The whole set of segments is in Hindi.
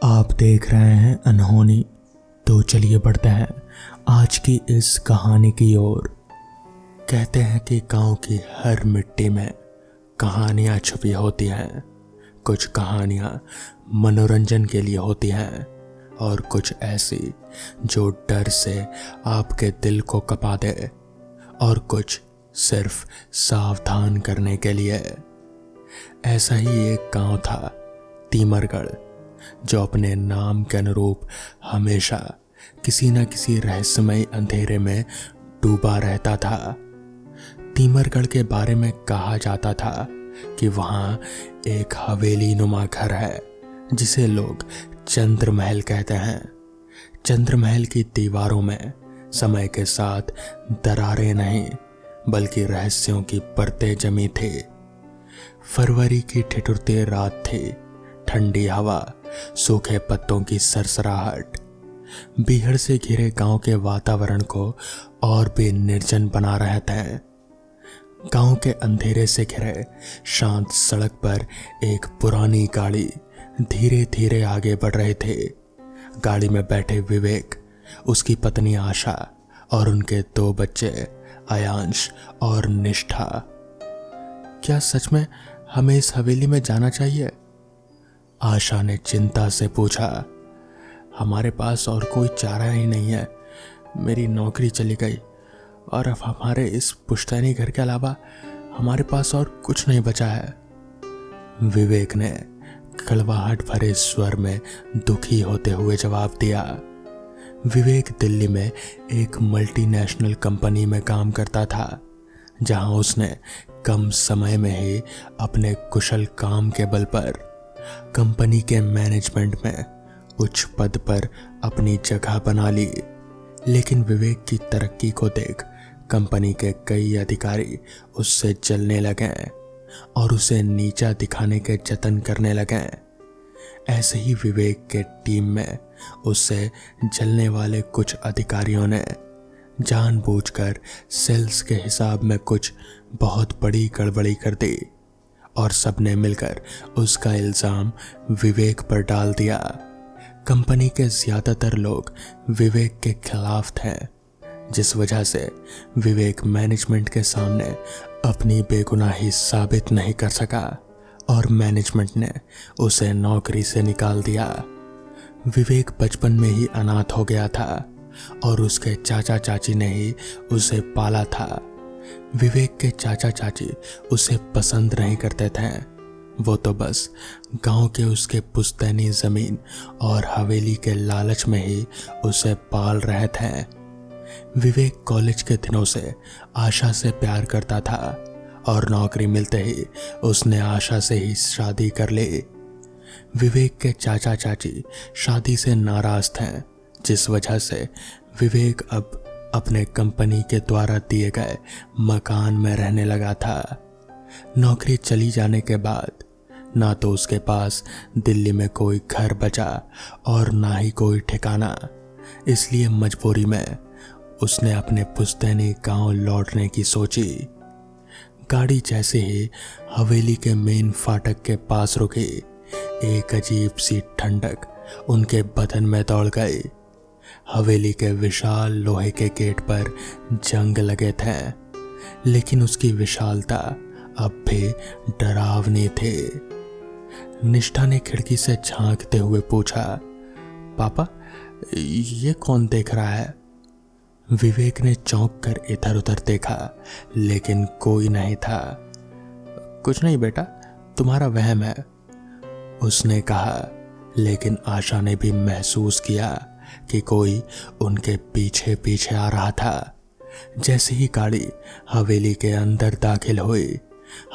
आप देख रहे हैं अनहोनी। तो चलिए बढ़ते हैं आज की इस कहानी की ओर। कहते हैं कि गांव की हर मिट्टी में कहानियां छुपी होती हैं। कुछ कहानियां मनोरंजन के लिए होती हैं और कुछ ऐसी जो डर से आपके दिल को कपा दे, और कुछ सिर्फ सावधान करने के लिए। ऐसा ही एक गांव था, तीमरगढ़, जो अपने नाम के अनुरूप हमेशा किसी न किसी रहस्यमय अंधेरे में डूबा रहता था। तीमरगढ़ के बारे में कहा जाता था कि वहाँ एक हवेली नुमा घर है जिसे लोग चंद्रमहल कहते हैं। चंद्रमहल की दीवारों में समय के साथ दरारें नहीं बल्कि रहस्यों की परतें जमी थी। फरवरी की ठिठुरती रात थी, ठंडी हवा, सूखे पत्तों की सरसराहट बीहड़ से घिरे गांव के वातावरण को और भी निर्जन बना रहे थे। गांव के अंधेरे से घिरे शांत सड़क पर एक पुरानी गाड़ी धीरे धीरे आगे बढ़ रही थी। गाड़ी में बैठे विवेक, उसकी पत्नी आशा और उनके 2 बच्चे आयांश और निष्ठा। क्या सच में हमें इस हवेली में जाना चाहिए? आशा ने चिंता से पूछा। हमारे पास और कोई चारा ही नहीं है। मेरी नौकरी चली गई और अब हमारे इस पुश्तैनी घर के अलावा हमारे पास और कुछ नहीं बचा है। विवेक ने कड़वाहट भरे स्वर में दुखी होते हुए जवाब दिया। विवेक दिल्ली में एक मल्टीनेशनल कंपनी में काम करता था, जहां उसने कम समय में ही अपने कुशल काम के बल पर कंपनी के मैनेजमेंट में उच्च पद पर अपनी जगह बना ली। लेकिन विवेक की तरक्की को देख कंपनी के कई अधिकारी उससे जलने लगे और उसे नीचा दिखाने के जतन करने लगे। ऐसे ही विवेक के टीम में उससे जलने वाले कुछ अधिकारियों ने जानबूझकर सेल्स के हिसाब में कुछ बहुत बड़ी गड़बड़ी कर दी और सबने मिलकर उसका इल्जाम विवेक पर डाल दिया। कंपनी के ज्यादातर लोग विवेक के खिलाफ थे, जिस वजह से विवेक मैनेजमेंट के सामने अपनी बेगुनाही साबित नहीं कर सका और मैनेजमेंट ने उसे नौकरी से निकाल दिया। विवेक बचपन में ही अनाथ हो गया था और उसके चाचा चाची ने ही उसे पाला था। विवेक के चाचा चाची उसे पसंद नहीं करते थे। वो तो बस गांव के उसके पुश्तैनी जमीन और हवेली के लालच में ही उसे पाल रहे थे। विवेक कॉलेज के दिनों से आशा से प्यार करता था और नौकरी मिलते ही उसने आशा से ही शादी कर ली। विवेक के चाचा चाची शादी से नाराज थे, जिस वजह से विवेक अब अपने कंपनी के द्वारा दिए गए मकान में रहने लगा था। नौकरी चली जाने के बाद ना तो उसके पास दिल्ली में कोई घर बचा और ना ही कोई ठिकाना। इसलिए मजबूरी में उसने अपने पुश्तैनी गांव लौटने की सोची। गाड़ी जैसे ही हवेली के मेन फाटक के पास रुकी, एक अजीब सी ठंडक उनके बदन में दौड़ गई। हवेली के विशाल लोहे के गेट पर जंग लगे थे, लेकिन उसकी विशालता अब भी डरावनी थी। निष्ठा ने खिड़की से झांकते हुए पूछा, पापा, ये कौन देख रहा है? विवेक ने चौंक कर इधर उधर देखा, लेकिन कोई नहीं था। कुछ नहीं बेटा, तुम्हारा वहम है, उसने कहा। लेकिन आशा ने भी महसूस किया कि कोई उनके पीछे पीछे आ रहा था। जैसे ही गाड़ी हवेली के अंदर दाखिल हुई,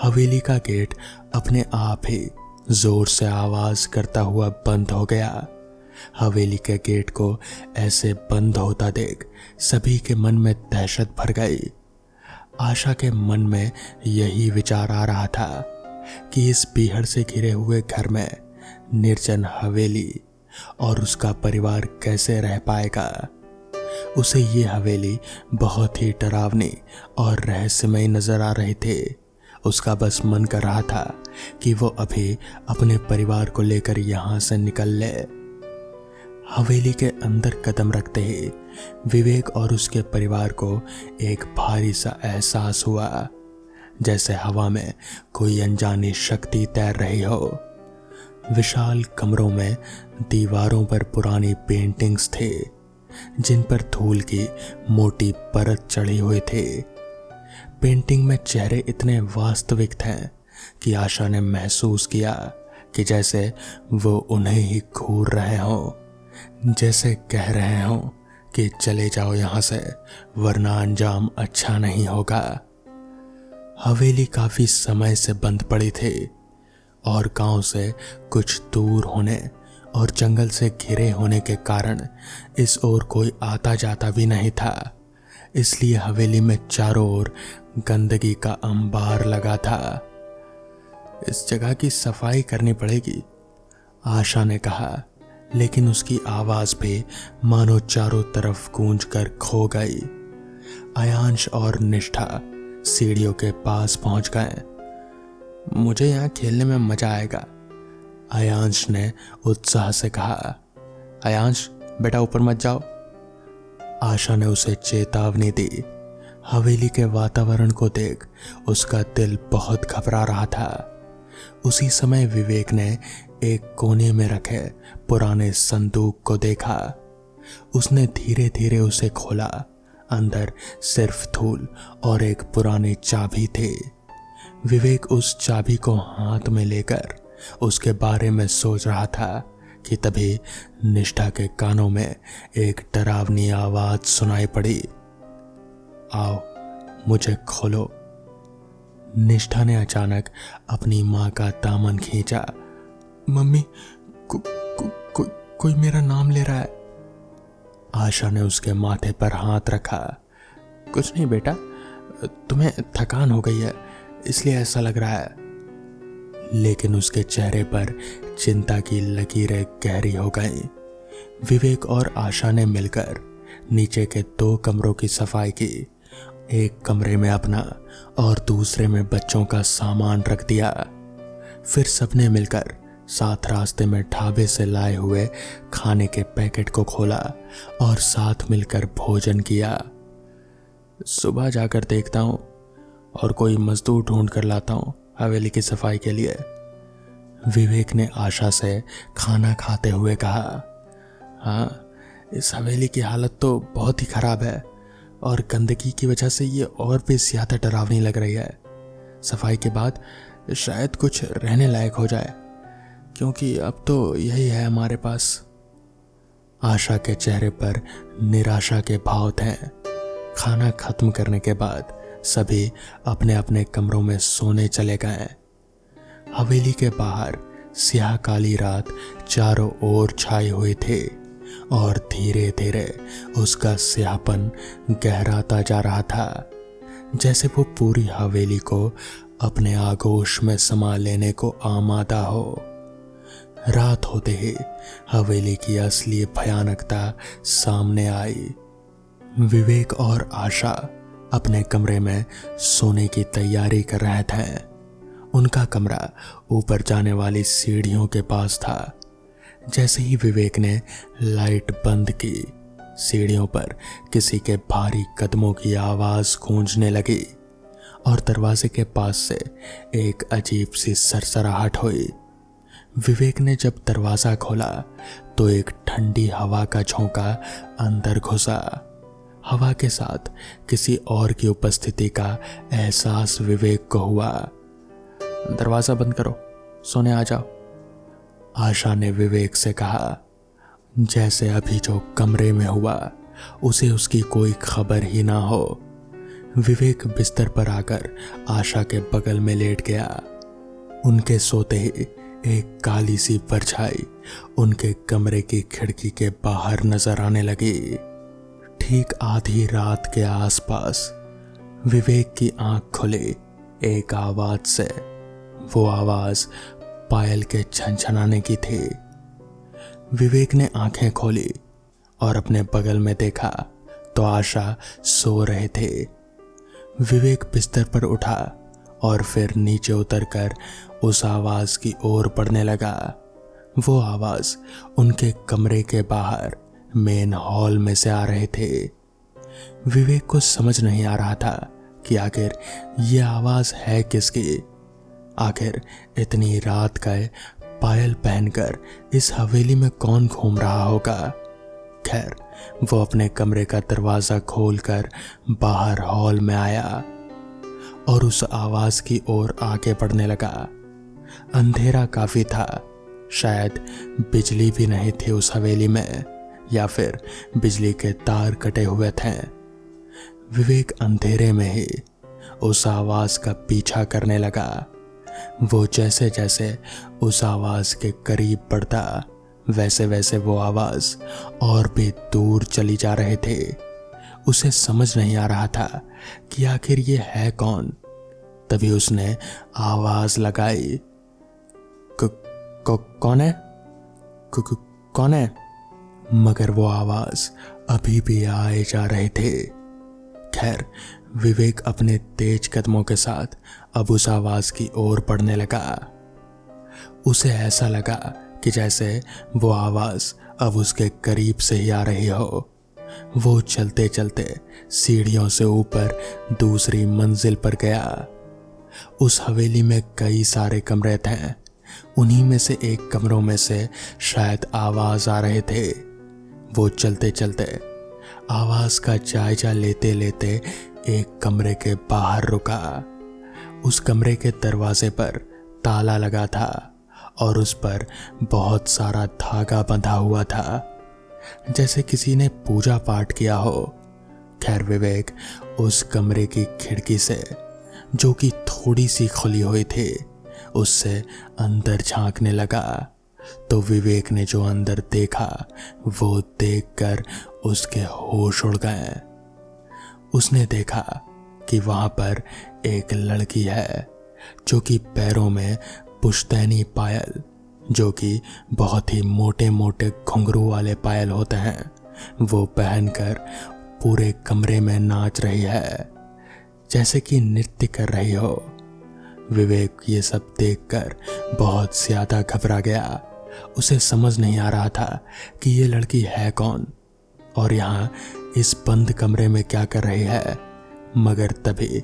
हवेली का गेट अपने आप ही जोर से आवाज करता हुआ बंद हो गया। हवेली के गेट को ऐसे बंद होता देख सभी के मन में दहशत भर गई। आशा के मन में यही विचार आ रहा था कि इस बीहड़ से घिरे हुए घर में निर्जन हवेली और उसका परिवार कैसे रह पाएगा। उसे ये हवेली बहुत ही डरावनी और रहस्यमय नजर आ रही थी। उसका बस मन कर रहा था कि वो अभी अपने परिवार को लेकर यहाँ से निकल ले। हवेली के अंदर कदम रखते ही विवेक और उसके परिवार को एक भारी सा एहसास हुआ, जैसे हवा में कोई अनजानी शक्ति तैर रही हो। विशाल कमरों में दीवारों पर पुरानी पेंटिंग्स थे, जिन पर धूल की मोटी परत चढ़ी हुई थी। पेंटिंग में चेहरे इतने वास्तविक थे कि आशा ने महसूस किया कि जैसे वो उन्हें ही घूर रहे हों, जैसे कह रहे हों कि चले जाओ यहाँ से, वरना अंजाम अच्छा नहीं होगा। हवेली काफी समय से बंद पड़ी थी और गांव से कुछ दूर होने और जंगल से घिरे होने के कारण इस ओर कोई आता जाता भी नहीं था। इसलिए हवेली में चारों ओर गंदगी का अंबार लगा था। इस जगह की सफाई करनी पड़ेगी, आशा ने कहा, लेकिन उसकी आवाज भी मानो चारों तरफ गूंज कर खो गई। आयांश और निष्ठा सीढ़ियों के पास पहुंच गए। मुझे यहाँ खेलने में मजा आएगा, आयांश ने उत्साह से कहा। आयांश बेटा ऊपर मत जाओ, आशा ने उसे चेतावनी दी। हवेली के वातावरण को देख उसका दिल बहुत घबरा रहा था। उसी समय विवेक ने एक कोने में रखे पुराने संदूक को देखा। उसने धीरे धीरे उसे खोला। अंदर सिर्फ धूल और एक पुरानी चाबी थी। विवेक उस चाबी को हाथ में लेकर उसके बारे में सोच रहा था कि तभी निष्ठा के कानों में एक डरावनी आवाज सुनाई पड़ी। आओ मुझे खोलो। निष्ठा ने अचानक अपनी माँ का दामन खींचा। मम्मी कोई मेरा नाम ले रहा है। आशा ने उसके माथे पर हाथ रखा। कुछ नहीं बेटा, तुम्हें थकान हो गई है इसलिए ऐसा लग रहा है। लेकिन उसके चेहरे पर चिंता की लकीरें गहरी हो गईं। विवेक और आशा ने मिलकर नीचे के 2 कमरों की सफाई की। एक कमरे में अपना और दूसरे में बच्चों का सामान रख दिया। फिर सबने मिलकर साथ रास्ते में ढाबे से लाए हुए खाने के पैकेट को खोला और साथ मिलकर भोजन किया। सुबह जाकर देखता हूँ और कोई मजदूर ढूंढ कर लाता हूँ हवेली की सफाई के लिए, विवेक ने आशा से खाना खाते हुए कहा। हाँ, इस हवेली की हालत तो बहुत ही खराब है और गंदगी की वजह से ये और भी ज्यादा डरावनी लग रही है। सफाई के बाद शायद कुछ रहने लायक हो जाए, क्योंकि अब तो यही है हमारे पास। आशा के चेहरे पर निराशा के भाव थे। खाना खत्म करने के बाद सभी अपने अपने कमरों में सोने चले गए। हवेली के बाहर स्याह काली रात चारों ओर छाई हुई थी और धीरे धीरे उसका स्याहपन गहराता जा रहा था, जैसे वो पूरी हवेली को अपने आगोश में समा लेने को आमादा हो। रात होते ही हवेली की असली भयानकता सामने आई। विवेक और आशा अपने कमरे में सोने की तैयारी कर रहे थे। उनका कमरा ऊपर जाने वाली सीढ़ियों के पास था। जैसे ही विवेक ने लाइट बंद की, सीढ़ियों पर किसी के भारी कदमों की आवाज गूंजने लगी और दरवाजे के पास से एक अजीब सी सरसराहट हुई। विवेक ने जब दरवाजा खोला तो एक ठंडी हवा का झोंका अंदर घुसा। हवा के साथ किसी और की उपस्थिति का एहसास विवेक को हुआ। दरवाजा बंद करो, सोने आ जाओ, आशा ने विवेक से कहा। जैसे अभी जो कमरे में हुआ उसे उसकी कोई खबर ही ना हो। विवेक बिस्तर पर आकर आशा के बगल में लेट गया। उनके सोते ही एक काली सी परछाई उनके कमरे की खिड़की के बाहर नजर आने लगी। ठीक आधी रात के आसपास विवेक की आंख खुली एक आवाज से। वो आवाज पायल के छनछनाने की थी। विवेक ने आंखें खोली और अपने बगल में देखा तो आशा सो रहे थे। विवेक बिस्तर पर उठा और फिर नीचे उतरकर उस आवाज की ओर बढ़ने लगा। वो आवाज उनके कमरे के बाहर मेन हॉल में से आ रहे थे। विवेक को समझ नहीं आ रहा था कि आखिर ये आवाज है किसकी। आखिर इतनी रात का पायल पहनकर इस हवेली में कौन घूम रहा होगा। खैर, वो अपने कमरे का दरवाजा खोलकर बाहर हॉल में आया और उस आवाज की ओर आगे बढ़ने लगा। अंधेरा काफी था, शायद बिजली भी नहीं थी उस हवेली में, या फिर बिजली के तार कटे हुए थे। विवेक अंधेरे में ही उस आवाज का पीछा करने लगा। वो जैसे जैसे उस आवाज के करीब बढ़ता, वैसे वैसे वो आवाज और भी दूर चली जा रहे थे। उसे समझ नहीं आ रहा था कि आखिर ये है कौन। तभी उसने आवाज लगाई, कौन है? कौन है? मगर वो आवाज अभी भी आए जा रहे थे। खैर, विवेक अपने तेज कदमों के साथ अब उस आवाज की ओर बढ़ने लगा। उसे ऐसा लगा कि जैसे वो आवाज अब उसके करीब से ही आ रही हो। वो चलते चलते सीढ़ियों से ऊपर दूसरी मंजिल पर गया। उस हवेली में कई सारे कमरे थे। उन्हीं में से एक कमरों में से शायद आवाज आ रहे थे। वो चलते चलते आवाज का जायजा लेते लेते एक कमरे के बाहर रुका। उस कमरे के दरवाजे पर ताला लगा था और उस पर बहुत सारा धागा बंधा हुआ था, जैसे किसी ने पूजा पाठ किया हो। खैर, विवेक उस कमरे की खिड़की से, जो कि थोड़ी सी खुली हुई थी, उससे अंदर झांकने लगा। तो विवेक ने जो अंदर देखा वो देखकर उसके होश उड़ गए। उसने देखा कि वहां पर एक लड़की है जो कि पैरों में पुश्तैनी पायल, जो कि बहुत ही मोटे मोटे घुंघरू वाले पायल होते हैं, वो पहनकर पूरे कमरे में नाच रही है, जैसे कि नृत्य कर रही हो। विवेक ये सब देखकर बहुत ज्यादा घबरा गया। उसे समझ नहीं आ रहा था कि ये लड़की है कौन और यहाँ इस बंद कमरे में क्या कर रही है। मगर तभी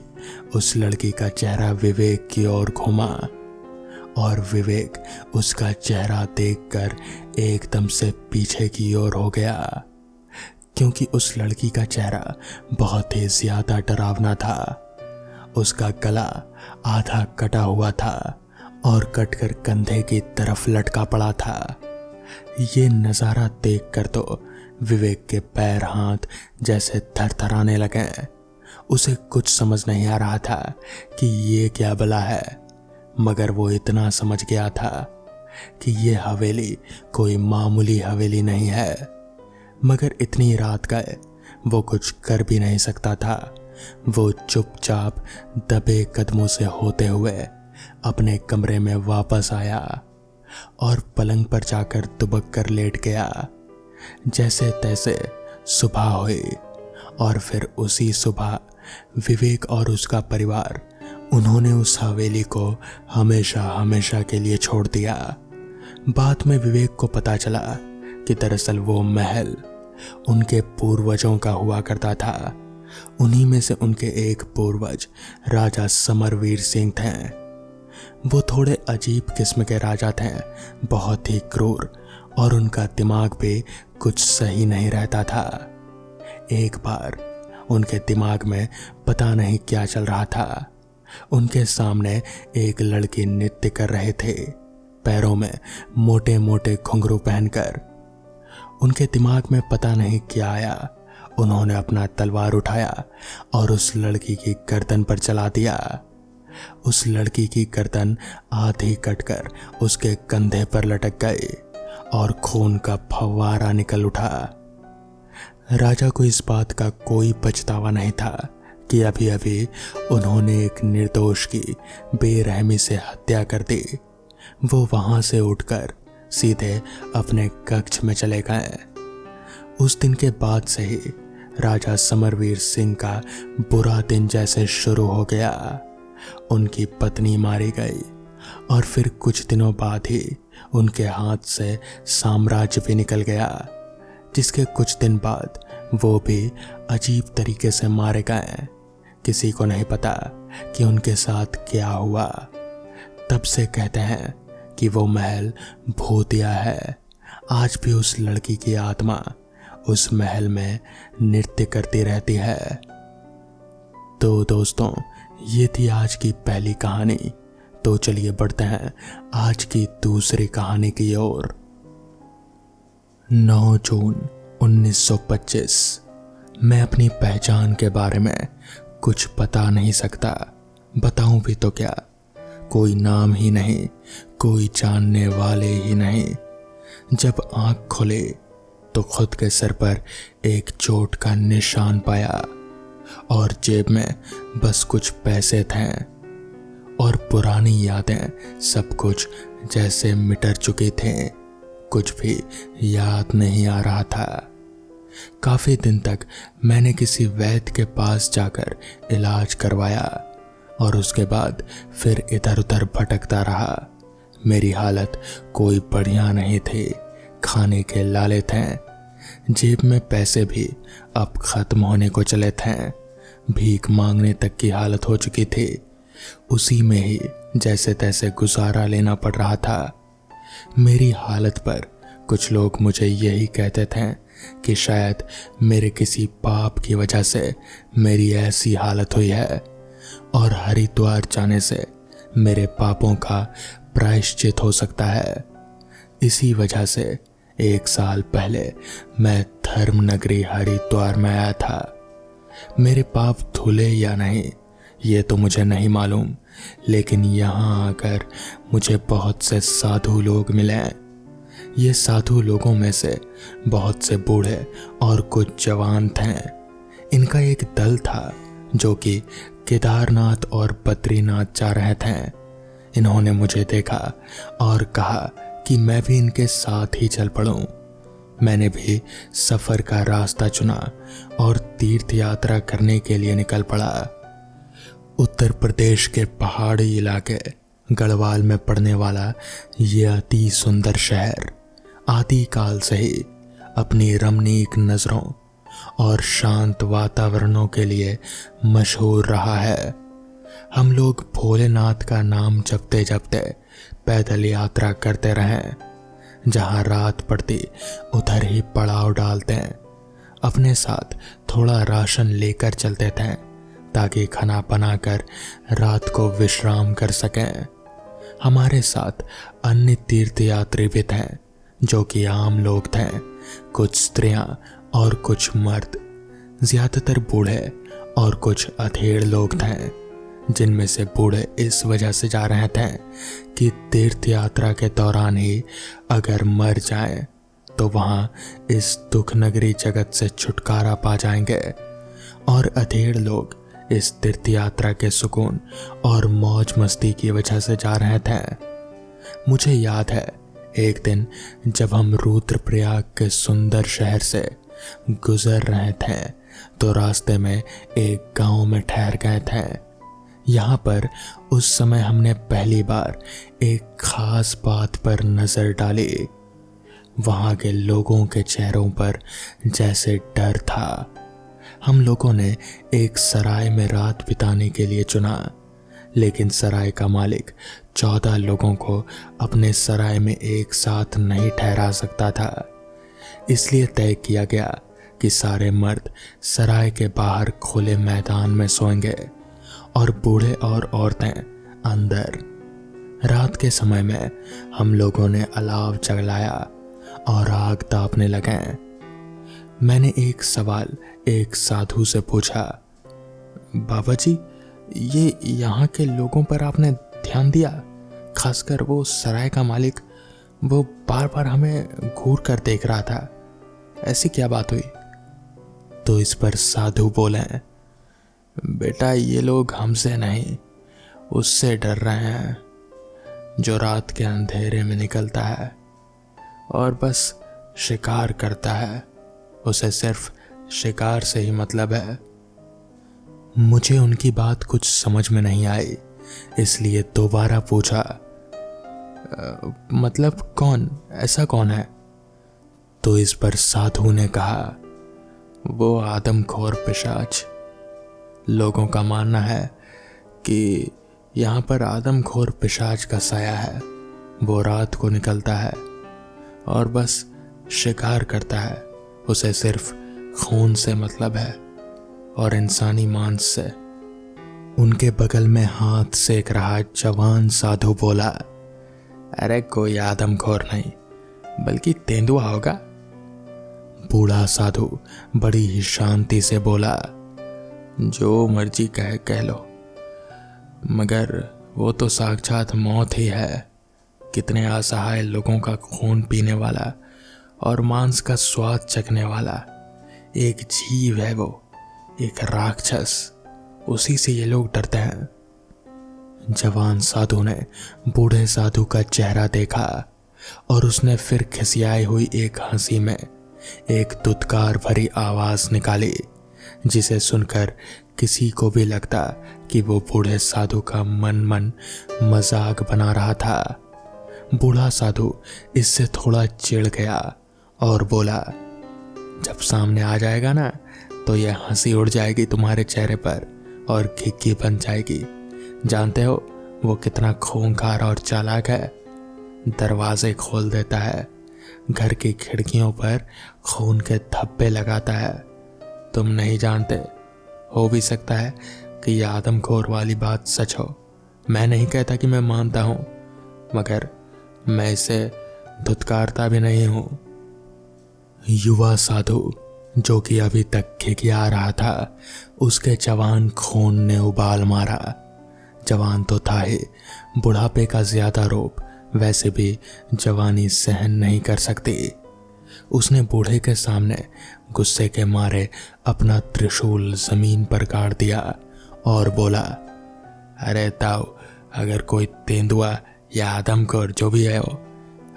उस लड़की का चेहरा विवेक की ओर घूमा और विवेक उसका चेहरा देखकर एकदम से पीछे की ओर हो गया, क्योंकि उस लड़की का चेहरा बहुत ही ज्यादा डरावना था। उसका गला आधा कटा हुआ था और कटकर कंधे की तरफ लटका पड़ा था। ये नज़ारा देखकर तो विवेक के पैर हाथ जैसे थरथराने लगे। उसे कुछ समझ नहीं आ रहा था कि ये क्या भला है, मगर वो इतना समझ गया था कि ये हवेली कोई मामूली हवेली नहीं है। मगर इतनी रात का वो कुछ कर भी नहीं सकता था। वो चुपचाप दबे कदमों से होते हुए अपने कमरे में वापस आया और पलंग पर जाकर दुबक कर लेट गया। जैसे तैसे सुबह हुई और फिर उसी सुबह विवेक और उसका परिवार, उन्होंने उस हवेली को हमेशा हमेशा के लिए छोड़ दिया। बाद में विवेक को पता चला कि दरअसल वो महल उनके पूर्वजों का हुआ करता था। उन्हीं में से उनके एक पूर्वज राजा समरवीर सिंह थे। वो थोड़े अजीब किस्म के राजा थे, बहुत ही क्रूर, और उनका दिमाग भी कुछ सही नहीं रहता था। एक बार उनके दिमाग में पता नहीं क्या चल रहा था। उनके सामने एक लड़की नृत्य कर रहे थे, पैरों में मोटे मोटे घुंघरू पहनकर। उनके दिमाग में पता नहीं क्या आया। उन्होंने अपना तलवार उठाया और उस लड़की की गर्दन पर चला दिया। उस लड़की की गर्दन आधी कटकर उसके कंधे पर लटक गई और खून का फव्वारा निकल उठा। राजा को इस बात का कोई पछतावा नहीं था कि अभी अभी उन्होंने एक निर्दोष की बेरहमी से हत्या कर दी। वो वहां से उठकर सीधे अपने कक्ष में चले गए। उस दिन के बाद से ही राजा समरवीर सिंह का बुरा दिन जैसे शुरू हो गया। उनकी पत्नी मारी गई और फिर कुछ दिनों बाद ही उनके हाथ से साम्राज्य भी निकल गया, जिसके कुछ दिन बाद वो भी अजीब तरीके से मारे गए। किसी को नहीं पता कि उनके साथ क्या हुआ। तब से कहते हैं कि वो महल भूतिया है। आज भी उस लड़की की आत्मा उस महल में नृत्य करती रहती है। तो दोस्तों, ये थी आज की पहली कहानी। तो चलिए बढ़ते हैं आज की दूसरी कहानी की ओर। 9 जून 1925। मैं अपनी पहचान के बारे में कुछ बता नहीं सकता। बताऊं भी तो क्या, कोई नाम ही नहीं, कोई जानने वाले ही नहीं। जब आंख खोले तो खुद के सर पर एक चोट का निशान पाया और जेब में बस कुछ पैसे थे और पुरानी यादें सब कुछ जैसे मिट चुकी थे। कुछ भी याद नहीं आ रहा था। काफी दिन तक मैंने किसी वैद्य के पास जाकर इलाज करवाया और उसके बाद फिर इधर उधर भटकता रहा। मेरी हालत कोई बढ़िया नहीं थी। खाने के लाले थे, जेब में पैसे भी अब खत्म होने को चले थे। भीख मांगने तक की हालत हो चुकी थी। उसी में ही जैसे तैसे गुजारा लेना पड़ रहा था। मेरी हालत पर कुछ लोग मुझे यही कहते थे कि शायद मेरे किसी पाप की वजह से मेरी ऐसी हालत हुई है और हरिद्वार जाने से मेरे पापों का प्रायश्चित हो सकता है। इसी वजह से 1 साल पहले मैं धर्म नगरी हरिद्वार में आया था। मेरे पाप धुले या नहीं ये तो मुझे नहीं मालूम, लेकिन यहाँ आकर मुझे बहुत से साधु लोग मिले। ये साधु लोगों में से बहुत से बूढ़े और कुछ जवान थे। इनका एक दल था जो कि केदारनाथ और बद्रीनाथ जा रहे थे। इन्होंने मुझे देखा और कहा कि मैं भी इनके साथ ही चल पड़ूं। मैंने भी सफर का रास्ता चुना और तीर्थ यात्रा करने के लिए निकल पड़ा। उत्तर प्रदेश के पहाड़ी इलाके गढ़वाल में पड़ने वाला ये अति सुंदर शहर आदिकाल से ही अपनी रमणीक नजरों और शांत वातावरणों के लिए मशहूर रहा है। हम लोग भोलेनाथ का नाम जपते जपते पैदल यात्रा करते रहे। जहां रात पड़ती उधर ही पड़ाव डालते हैं। अपने साथ थोड़ा राशन लेकर चलते थे ताकि खाना बनाकर रात को विश्राम कर सकें। हमारे साथ अन्य तीर्थयात्री भी थे जो कि आम लोग थे, कुछ स्त्रियां और कुछ मर्द, ज्यादातर बूढ़े और कुछ अधेड़ लोग थे, जिनमें से बूढ़े इस वजह से जा रहे थे कि तीर्थ यात्रा के दौरान ही अगर मर जाएं तो वहां इस दुख नगरी जगत से छुटकारा पा जाएंगे, और अधेड़ लोग इस तीर्थ यात्रा के सुकून और मौज मस्ती की वजह से जा रहे थे। मुझे याद है एक दिन जब हम रुद्रप्रयाग के सुंदर शहर से गुजर रहे थे तो रास्ते में एक गांव में ठहर गए थे। यहाँ पर उस समय हमने पहली बार एक खास बात पर नजर डाली। वहाँ के लोगों के चेहरों पर जैसे डर था। हम लोगों ने एक सराय में रात बिताने के लिए चुना, लेकिन सराय का मालिक 14 लोगों को अपने सराय में एक साथ नहीं ठहरा सकता था। इसलिए तय किया गया कि सारे मर्द सराय के बाहर खुले मैदान में सोएंगे और बूढ़े और औरतें अंदर। रात के समय में हम लोगों ने अलाव जलाया और आग तापने लगे। मैंने एक सवाल एक साधु से पूछा, बाबा जी, ये यहाँ के लोगों पर आपने ध्यान दिया? खासकर वो सराय का मालिक, वो बार बार हमें घूर कर देख रहा था। ऐसी क्या बात हुई? तो इस पर साधु बोले, बेटा, ये लोग हमसे नहीं उससे डर रहे हैं जो रात के अंधेरे में निकलता है और बस शिकार करता है। उसे सिर्फ शिकार से ही मतलब है। मुझे उनकी बात कुछ समझ में नहीं आई, इसलिए दोबारा पूछा, मतलब कौन, ऐसा कौन है? तो इस पर साधु ने कहा, वो आदमखोर पिशाच। लोगों का मानना है कि यहाँ पर आदमखोर पिशाच का साया है। वो रात को निकलता है और बस शिकार करता है। उसे सिर्फ खून से मतलब है और इंसानी मांस से। उनके बगल में हाथ सेक रहा जवान साधु बोला, अरे कोई आदमखोर नहीं, बल्कि तेंदुआ होगा। बूढ़ा साधु बड़ी ही शांति से बोला, जो मर्जी कह लो, मगर वो तो साक्षात मौत ही है। कितने असहाय लोगों का खून पीने वाला और मांस का स्वाद चखने वाला एक जीव है वो, एक राक्षस। उसी से ये लोग डरते हैं। जवान साधु ने बूढ़े साधु का चेहरा देखा और उसने फिर खिसियाई हुई एक हंसी में एक दुत्कार भरी आवाज निकाली, जिसे सुनकर किसी को भी लगता कि वो बूढ़े साधु का मन मजाक बना रहा था। बूढ़ा साधु इससे थोड़ा चिढ़ गया और बोला, जब सामने आ जाएगा ना तो यह हंसी उड़ जाएगी तुम्हारे चेहरे पर और खिक्की बन जाएगी। जानते हो वो कितना खूंखार और चालाक है। दरवाजे खोल देता है, घर की खिड़कियों पर खून के धब्बे लगाता है। तुम नहीं जानते, हो भी सकता है कि यह आदमखोर वाली बात सच हो। मैं नहीं कहता कि मैं मानता हूं, मगर मैं इसे धुतकारता भी नहीं हूं। युवा साधु, जो कि अभी तक खिखिया रहा था, उसके जवान खून ने उबाल मारा। जवान तो था ही, बुढ़ापे का ज्यादा रोग वैसे भी जवानी सहन नहीं कर सकती। उसने बूढ़े के सामने गुस्से के मारे अपना त्रिशूल जमीन पर गाड़ दिया और बोला, अरे ताऊ, अगर कोई तेंदुआ या आदमखोर जो भी है वो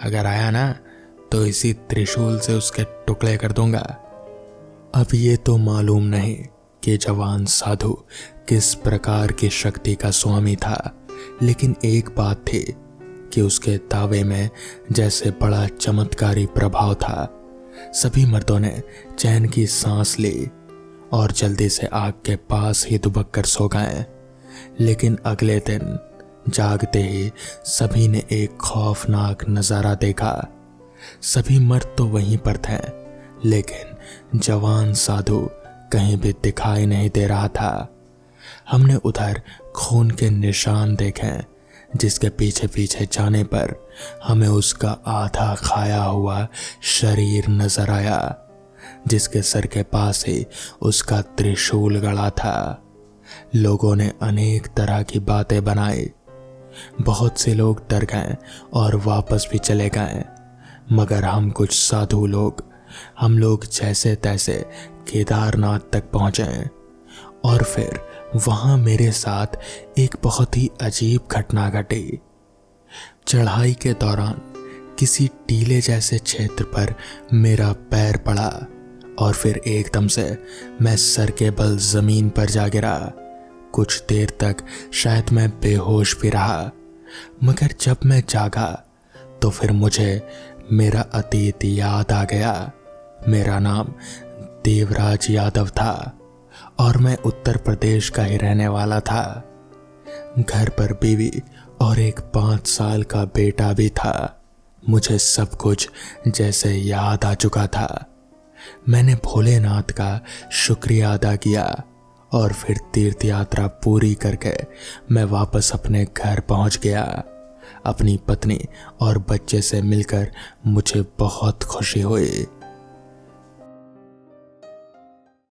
अगर आया ना तो इसी त्रिशूल से उसके टुकड़े कर दूंगा। अब ये तो मालूम नहीं कि जवान साधु किस प्रकार की शक्ति का स्वामी था, लेकिन एक बात थी कि उसके दावे में जैसे बड़ा चमत्कारी प्रभाव था। सभी मर्दों ने चैन की सांस ली और जल्दी से आग के पास ही दुबक कर सो गए। लेकिन अगले दिन जागते ही सभी ने एक खौफनाक नजारा देखा। सभी मर्द तो वहीं पर थे, लेकिन जवान साधु कहीं भी दिखाई नहीं दे रहा था। हमने उधर खून के निशान देखे, जिसके पीछे पीछे जाने पर हमें उसका आधा खाया हुआ शरीर नजर आया, जिसके सर के पास ही उसका त्रिशूल गड़ा था। लोगों ने अनेक तरह की बातें बनाई। बहुत से लोग डर गए और वापस भी चले गए, मगर हम कुछ साधु लोग, हम लोग जैसे तैसे केदारनाथ तक पहुंचे और फिर वहां मेरे साथ एक बहुत ही अजीब घटना घटी। चढ़ाई के दौरान किसी टीले जैसे क्षेत्र पर मेरा पैर पड़ा और फिर एकदम से मैं सर के बल जमीन पर जा गिरा। कुछ देर तक शायद मैं बेहोश भी रहा, मगर जब मैं जागा तो फिर मुझे मेरा अतीत याद आ गया। मेरा नाम देवराज यादव था और मैं उत्तर प्रदेश का ही रहने वाला था। घर पर बीवी और एक 5 साल का बेटा भी था। मुझे सब कुछ जैसे याद आ चुका था। मैंने भोलेनाथ का शुक्रिया अदा किया और फिर तीर्थ यात्रा पूरी करके मैं वापस अपने घर पहुंच गया। अपनी पत्नी और बच्चे से मिलकर मुझे बहुत खुशी हुई।